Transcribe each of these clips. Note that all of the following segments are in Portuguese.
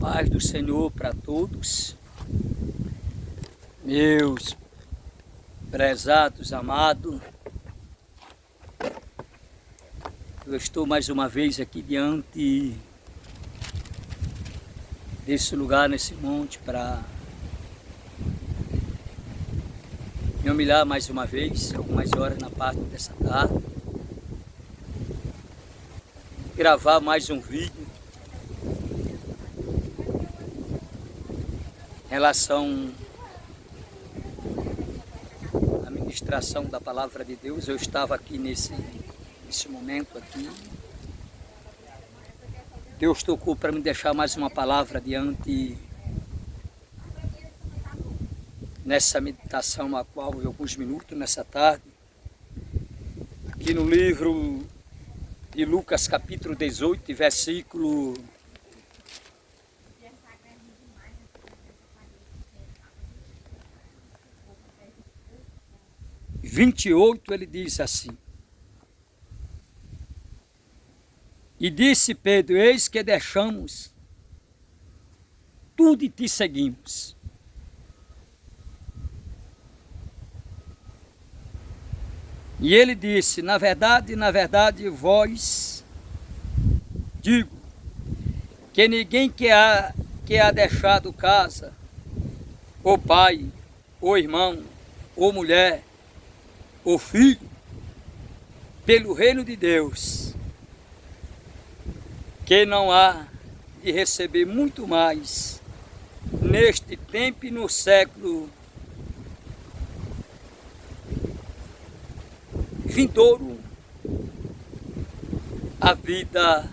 Paz do Senhor para todos, meus prezados, amados. Eu estou mais uma vez aqui diante desse lugar, nesse monte, para me humilhar mais uma vez, algumas horas na parte dessa tarde, gravar mais um vídeo em relação à ministração da palavra de Deus. Eu estava aqui nesse momento aqui. Deus tocou para me deixar mais uma palavra diante nessa meditação, a qual eu alguns minutos nessa tarde, aqui no livro de Lucas capítulo 18, versículo 28, ele diz assim: E disse Pedro: eis que deixamos tudo e te seguimos. E ele disse: na verdade, vós digo que ninguém que há deixado casa, ou pai, ou irmão, ou mulher, ou filho, pelo reino de Deus, que não há de receber muito mais neste tempo e no século vindouro a vida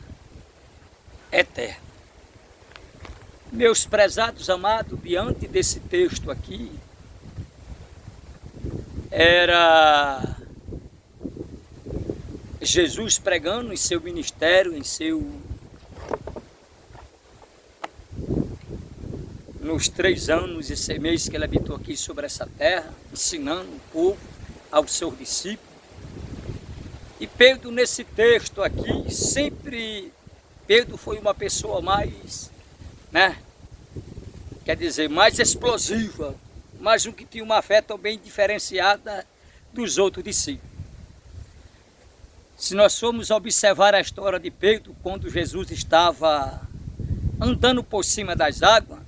eterna. Meus prezados amados, diante desse texto aqui, era Jesus pregando em seu ministério, nos 3 anos e 6 meses que ele habitou aqui sobre essa terra, ensinando o povo, aos seus discípulos. E Pedro, nesse texto aqui, Pedro foi uma pessoa mais, mais explosiva, mas um que tinha uma fé também diferenciada dos outros discípulos. Se nós formos observar a história de Pedro, quando Jesus estava andando por cima das águas,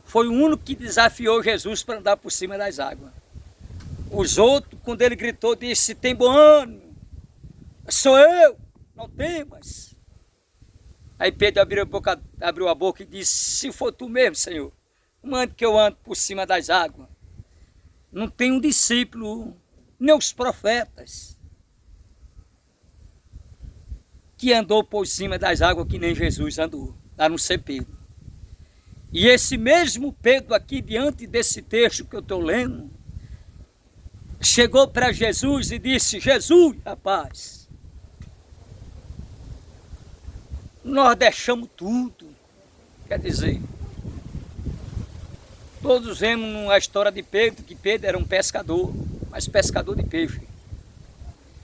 foi o único que desafiou Jesus para andar por cima das águas. Os outros, quando ele gritou, disse: tem bom ânimo, sou eu, não temas. Aí Pedro abriu a boca e disse: se for tu mesmo, Senhor, mande que eu ande por cima das águas. Não tem um discípulo, nem os profetas, que andou por cima das águas que nem Jesus andou, a não ser Pedro. E esse mesmo Pedro aqui, diante desse texto que eu estou lendo, chegou para Jesus e disse: Jesus, rapaz, nós deixamos tudo. Quer dizer, todos vemos a história de Pedro, que Pedro era um pescador, mas pescador de peixe.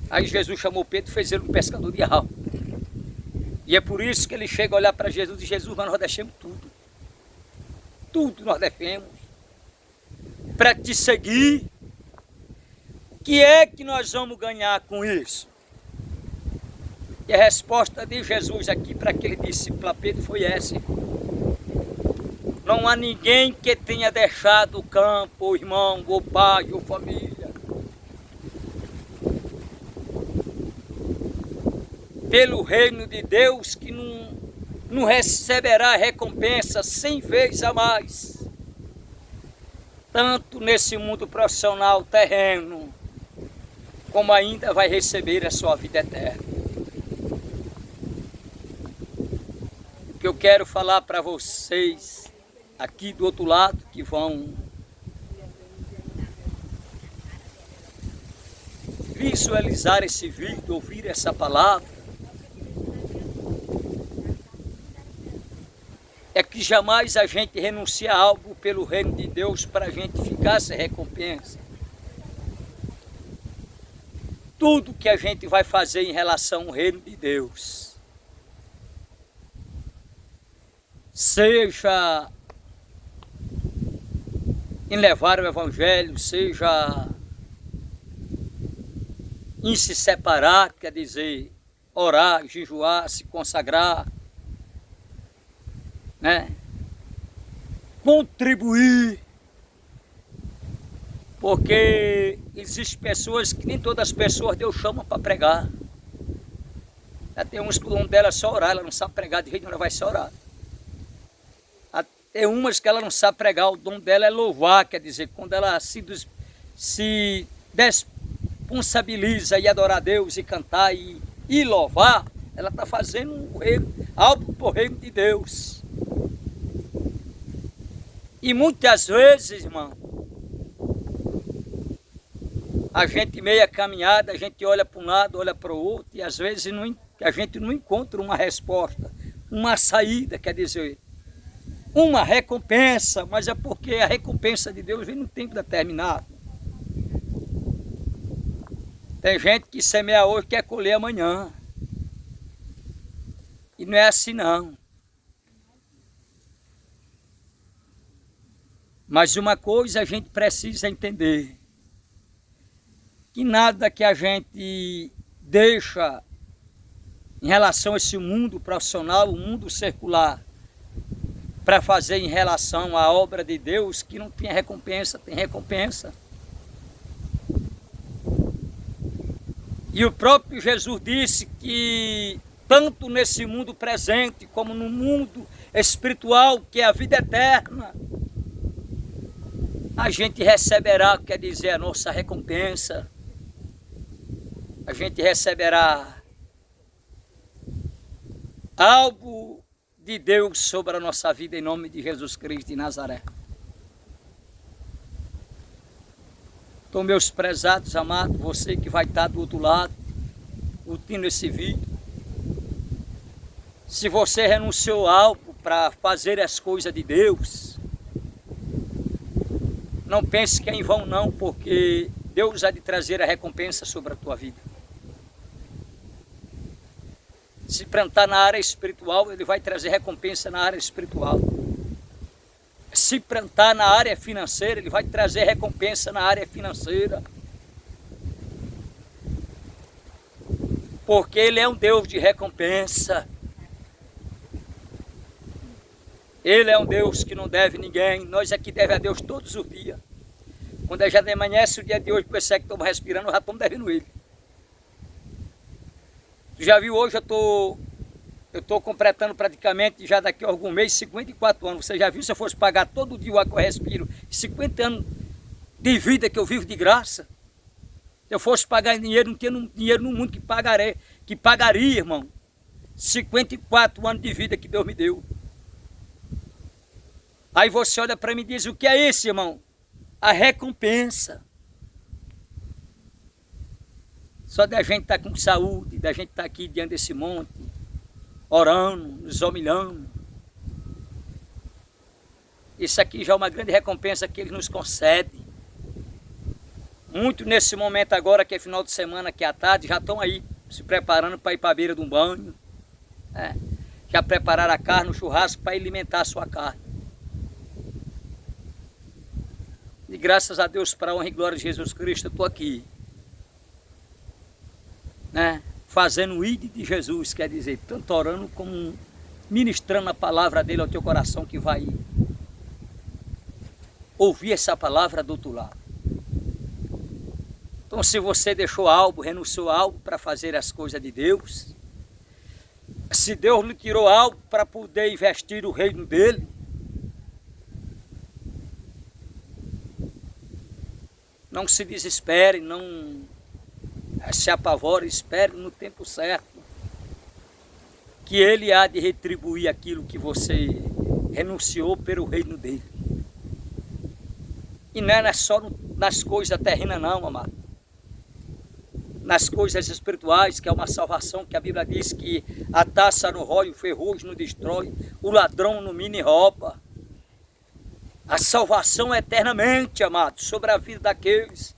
Aí Jesus chamou Pedro e fez ele um pescador de alma. E é por isso que ele chega a olhar para Jesus e diz: Jesus, mas nós deixamos tudo. Tudo nós deixamos para te seguir. O que é que nós vamos ganhar com isso? E a resposta de Jesus aqui para aquele discípulo, a Pedro, foi essa: não há ninguém que tenha deixado o campo, ou irmão, ou pai, ou família, pelo reino de Deus, que não receberá recompensa 100 vezes a mais, tanto nesse mundo profissional terreno, como ainda vai receber a sua vida eterna. O que eu quero falar para vocês aqui do outro lado, que vão visualizar esse vídeo, ouvir essa palavra, é que jamais a gente renuncia a algo pelo reino de Deus para a gente ficar sem recompensa. Tudo que a gente vai fazer em relação ao reino de Deus seja em levar o evangelho, seja em se separar, quer dizer, orar, jejuar, se consagrar, né? Contribuir, porque existem pessoas que nem todas as pessoas Deus chama para pregar. Já tem uns que o dom dela é só orar, ela não sabe pregar, de jeito nenhum ela vai só orar. Tem umas que ela não sabe pregar, o dom dela é louvar, quer dizer, quando ela se responsabiliza e adorar a Deus e cantar e louvar, ela está fazendo algo para o reino de Deus. E muitas vezes, irmão, a gente meia caminhada, a gente olha para um lado, olha para o outro, e às vezes a gente não encontra uma resposta, uma saída, quer dizer, uma recompensa, mas é porque a recompensa de Deus vem num tempo determinado. Tem gente que semeia hoje e quer colher amanhã. E não é assim não. Mas uma coisa a gente precisa entender, que nada que a gente deixa em relação a esse mundo profissional, o mundo secular, para fazer em relação à obra de Deus, que não tem recompensa, tem recompensa. E o próprio Jesus disse que tanto nesse mundo presente como no mundo espiritual, que é a vida eterna, a gente receberá, quer dizer, a nossa recompensa. A gente receberá algo de Deus sobre a nossa vida em nome de Jesus Cristo de Nazaré. Então, meus prezados, amados, você que vai estar do outro lado, curtindo esse vídeo, se você renunciou a algo para fazer as coisas de Deus, não pense que é em vão não, porque Deus há de trazer a recompensa sobre a tua vida. Se plantar na área espiritual, Ele vai trazer recompensa na área espiritual. Se plantar na área financeira, Ele vai trazer recompensa na área financeira. Porque Ele é um Deus de recompensa. Ele é um Deus que não deve ninguém. Nós é que deve a Deus todos os dias. Quando já amanhece o dia de hoje, você que estamos respirando, já estamos devendo Ele. Tu já viu hoje, eu estou completando praticamente, já daqui a algum mês, 54 anos. Você já viu se eu fosse pagar todo dia o ar que eu respiro, 50 anos de vida que eu vivo de graça? Se eu fosse pagar dinheiro, não tinha dinheiro no mundo que pagaria, irmão, 54 anos de vida que Deus me deu. Aí você olha para mim e diz, o que é isso, irmão? A recompensa. Só da gente estar com saúde, da gente estar aqui diante desse monte, orando, nos humilhando. Isso aqui já é uma grande recompensa que Ele nos concede. Muito nesse momento agora, que é final de semana, que é à tarde, já estão aí se preparando para ir para a beira de um banho. Já prepararam a carne, o churrasco para alimentar a sua carne. E graças a Deus, para a honra e glória de Jesus Cristo, eu estou aqui. Fazendo o ID de Jesus, quer dizer, tanto orando como ministrando a palavra dele ao teu coração, que vai ouvir essa palavra do outro lado. Então, se você deixou algo, renunciou a algo para fazer as coisas de Deus, se Deus lhe tirou algo para poder investir o reino dele, não se desespere, não se apavore, espere no tempo certo, que Ele há de retribuir aquilo que você renunciou pelo reino dele. E não é só nas coisas terrenas não, amado. Nas coisas espirituais, que é uma salvação, que a Bíblia diz que a taça não rói, o ferrugem não destrói, o ladrão não mina e rouba. A salvação é eternamente, amado, sobre a vida daqueles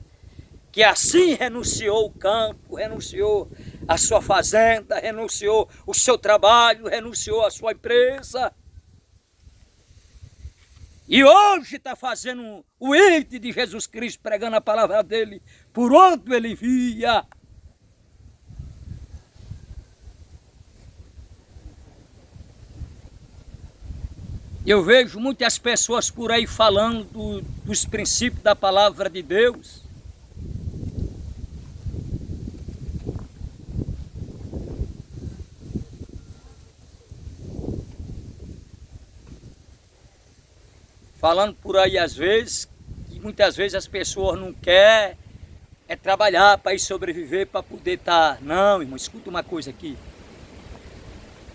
que assim renunciou o campo, renunciou a sua fazenda, renunciou o seu trabalho, renunciou a sua empresa, E hoje está fazendo o ide de Jesus Cristo, pregando a palavra dele, por onde ele envia. Eu vejo muitas pessoas por aí falando dos princípios da palavra de Deus. Falando por aí às vezes, que muitas vezes as pessoas não querem trabalhar para ir sobreviver, para poder estar... Não, irmão, escuta uma coisa aqui.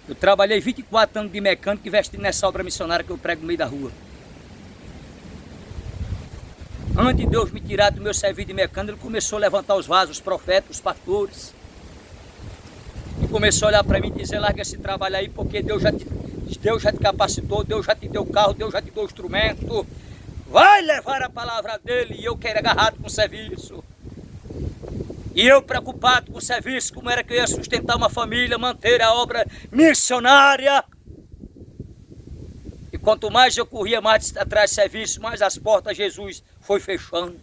Eu trabalhei 24 anos de mecânico investindo nessa obra missionária que eu prego no meio da rua. Antes de Deus me tirar do meu serviço de mecânico, ele começou a levantar os vasos, os profetas, os pastores. E começou a olhar para mim e dizer, larga esse trabalho aí, porque Deus já te capacitou, Deus já te deu carro, Deus já te deu instrumento. Vai levar a palavra dele. E eu quero agarrado com o serviço. E eu preocupado com o serviço, como era que eu ia sustentar uma família, manter a obra missionária. E quanto mais eu corria mais atrás do serviço, mais as portas Jesus foi fechando.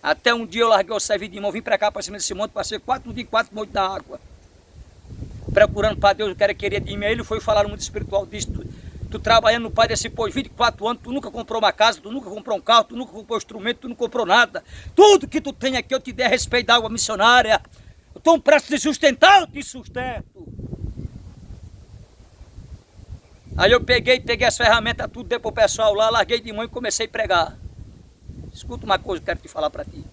Até um dia eu larguei o serviço de mão, vim para cá, para cima desse monte, passei 4 dias, 4 noites na água. Procurando para Deus o que era querer de mim. Ele foi falar no mundo espiritual disso. Tu trabalhando no pai desse povo 24 anos, tu nunca comprou uma casa, tu nunca comprou um carro, tu nunca comprou um instrumento, tu não comprou nada. Tudo que tu tem aqui eu te dei a respeito da água missionária. Eu estou prestes de sustentar, eu te sustento. Aí eu peguei as ferramentas, tudo, dei para o pessoal lá, larguei de mão e comecei a pregar. Escuta uma coisa que eu quero te falar para ti.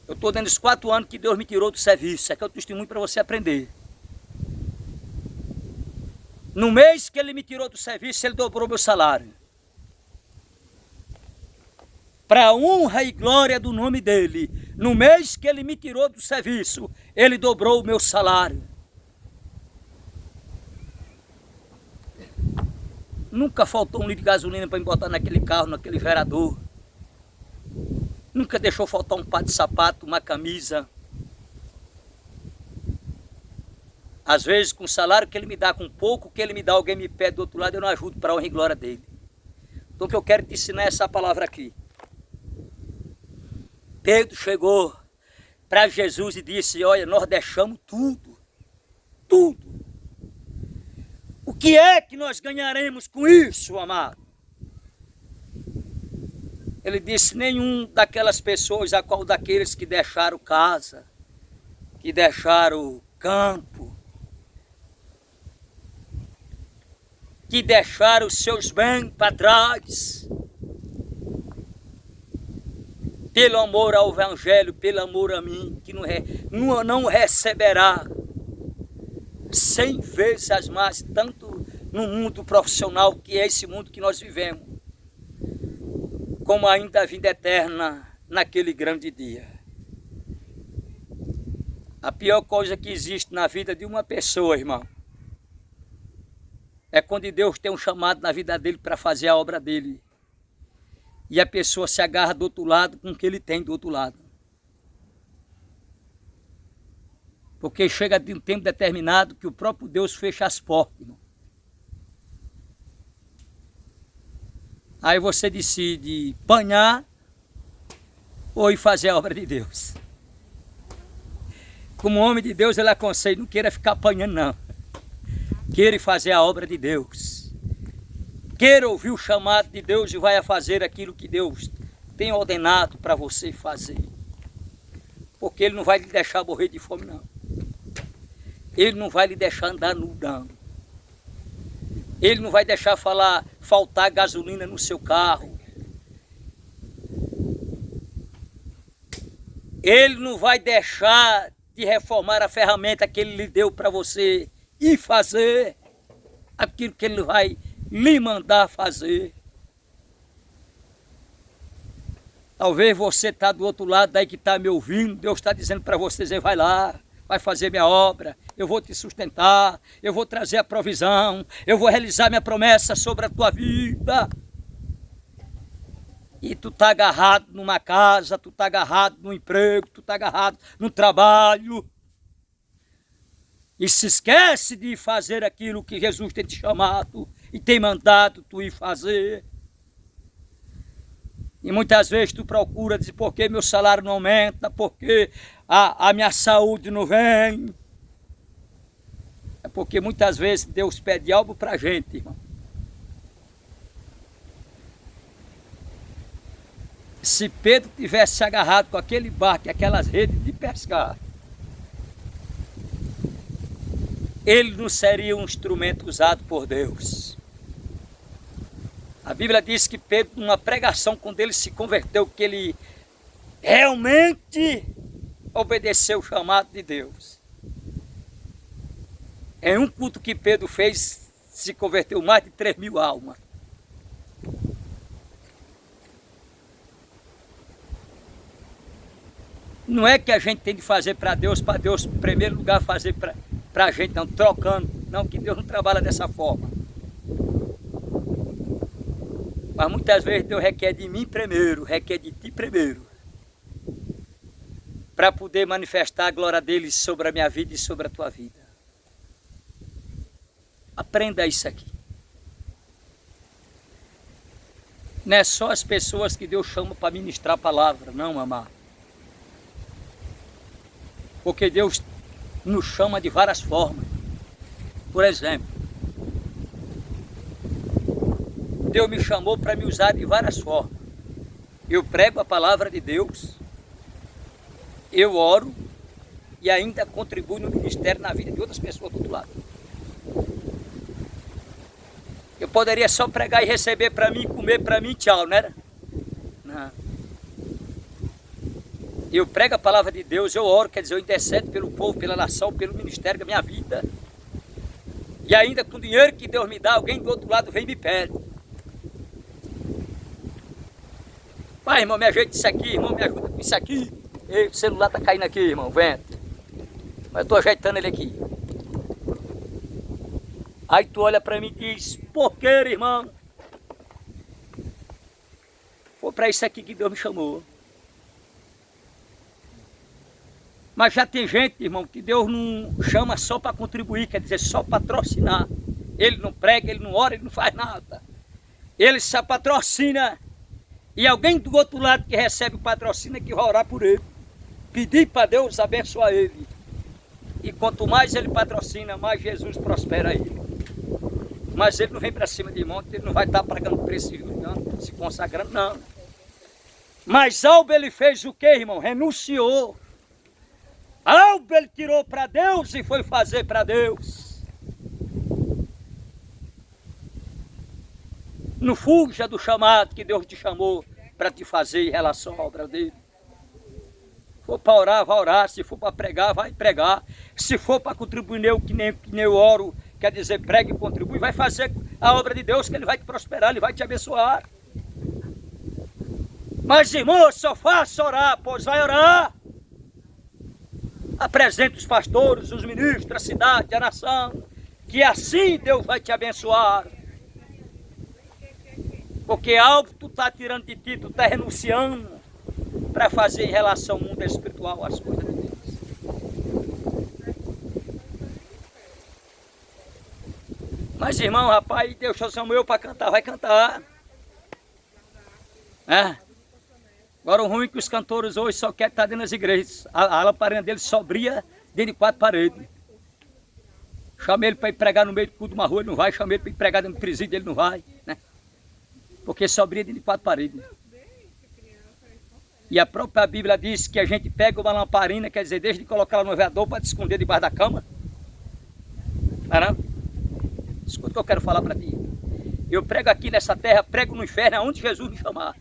Eu estou dentro dos 4 anos que Deus me tirou do serviço. Isso aqui é o testemunho para você aprender. No mês que ele me tirou do serviço, ele dobrou meu salário. Para a honra e glória do nome dele. No mês que ele me tirou do serviço, ele dobrou o meu salário. Nunca faltou um litro de gasolina para me botar naquele carro, naquele gerador. Nunca deixou faltar um par de sapato, uma camisa. Às vezes, com o salário que ele me dá, com pouco que ele me dá, alguém me pede do outro lado, eu não ajudo para a honra e glória dele. Então, o que eu quero te ensinar é essa palavra aqui. Pedro chegou para Jesus e disse, olha, nós deixamos tudo. Tudo. O que é que nós ganharemos com isso, amado? Ele disse, nenhum daquelas pessoas, a qual daqueles que deixaram casa, que deixaram campo, que deixaram os seus bens para trás, pelo amor ao Evangelho, pelo amor a mim, que não receberá 100 vezes mais, tanto no mundo profissional, que é esse mundo que nós vivemos, como ainda a vida eterna naquele grande dia. A pior coisa que existe na vida de uma pessoa, irmão, é quando Deus tem um chamado na vida dele para fazer a obra dele. E a pessoa se agarra do outro lado com o que ele tem do outro lado. Porque chega de um tempo determinado que o próprio Deus fecha as portas, irmão. Aí você decide apanhar ou ir fazer a obra de Deus. Como homem de Deus, ele aconselha, não queira ficar apanhando, não. Queira fazer a obra de Deus. Queira ouvir o chamado de Deus e vai a fazer aquilo que Deus tem ordenado para você fazer. Porque Ele não vai lhe deixar morrer de fome, não. Ele não vai lhe deixar andar nu, não. Ele não vai deixar faltar gasolina no seu carro. Ele não vai deixar de reformar a ferramenta que Ele lhe deu para você e fazer aquilo que Ele vai lhe mandar fazer. Talvez você está do outro lado daí que está me ouvindo, Deus está dizendo para você, vai lá, vai fazer minha obra, eu vou te sustentar, eu vou trazer a provisão, eu vou realizar minha promessa sobre a tua vida. E tu está agarrado numa casa, tu está agarrado num emprego, tu está agarrado no trabalho. E se esquece de fazer aquilo que Jesus tem te chamado e tem mandado tu ir fazer. E muitas vezes tu procura dizer, por que meu salário não aumenta, porque a minha saúde não vem. É porque muitas vezes Deus pede algo para a gente, irmão. Se Pedro tivesse agarrado com aquele barco, aquelas redes de pescar, ele não seria um instrumento usado por Deus. A Bíblia diz que Pedro, numa pregação, quando ele se converteu, que ele realmente obedeceu o chamado de Deus. Em um culto que Pedro fez, se converteu mais de 3.000 almas. Não é que a gente tem de fazer para Deus em primeiro lugar fazer para a gente, não, trocando. Não, que Deus não trabalha dessa forma. Mas muitas vezes Deus requer de mim primeiro, requer de ti primeiro. Para poder manifestar a glória dele sobre a minha vida e sobre a tua vida. Aprenda isso aqui. Não é só as pessoas que Deus chama para ministrar a palavra, não, amado. Porque Deus nos chama de várias formas. Por exemplo, Deus me chamou para me usar de várias formas. Eu prego a palavra de Deus, eu oro e ainda contribuo no ministério, na vida de outras pessoas do outro lado. Eu poderia só pregar e receber para mim, comer para mim, tchau, não era? Não. Eu prego a palavra de Deus, eu oro, quer dizer, eu intercedo pelo povo, pela nação, pelo ministério da minha vida. E ainda com o dinheiro que Deus me dá, alguém do outro lado vem e me pede. Pai, irmão, me ajeita isso aqui, irmão, me ajuda com isso aqui. Ei, o celular tá caindo aqui, irmão, vento. Mas eu tô ajeitando ele aqui. Aí tu olha para mim e diz, por que, irmão? Foi para isso aqui que Deus me chamou. Mas já tem gente, irmão, que Deus não chama só para contribuir, quer dizer, só patrocinar. Ele não prega, ele não ora, ele não faz nada. Ele só patrocina. E alguém do outro lado que recebe o patrocínio é que vai orar por ele. Pedir para Deus abençoar ele. E quanto mais ele patrocina, mais Jesus prospera ele. Mas ele não vem para cima de monte, ele não vai estar pagando preço, se consagrando, não. Mas Alba ele fez o que, irmão? Renunciou. Alba ele tirou para Deus e foi fazer para Deus. Não fuja do chamado que Deus te chamou para te fazer em relação à obra dele. Se for para orar, vai orar. Se for para pregar, vai pregar. Se for para contribuir que nem eu oro, quer dizer, prega e contribui, vai fazer a obra de Deus que ele vai te prosperar, ele vai te abençoar. Mas irmão, eu só faço orar, pois vai orar. Apresente os pastores, os ministros, a cidade, a nação, que assim Deus vai te abençoar. Porque algo tu está tirando de ti, tu está renunciando para fazer em relação ao mundo espiritual as coisas de Deus. Mas irmão, rapaz, Deus chamou eu para cantar, vai cantar. É. Agora o ruim é que os cantores hoje só querem estar dentro das igrejas. A lamparina deles só brilha dentro de 4 paredes. Chama ele para ir pregar no meio do culto de uma rua, ele não vai. Chama ele para ir pregar dentro do presídio, ele não vai. Né? Porque só brilha dentro de 4 paredes. E a própria Bíblia diz que a gente pega uma lamparina, quer dizer, desde colocar ela no veador para te esconder debaixo da cama. Não é não? Escuta o que eu quero falar para ti. Eu prego aqui nessa terra, prego no inferno, aonde Jesus me chamar.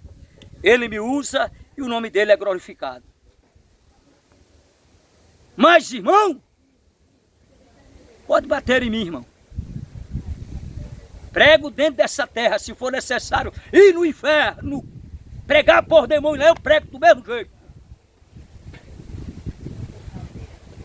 Ele me usa e o nome dele é glorificado. Mas, irmão, pode bater em mim, irmão. Prego dentro dessa terra, se for necessário, ir no inferno, pregar por demônio, eu prego do mesmo jeito.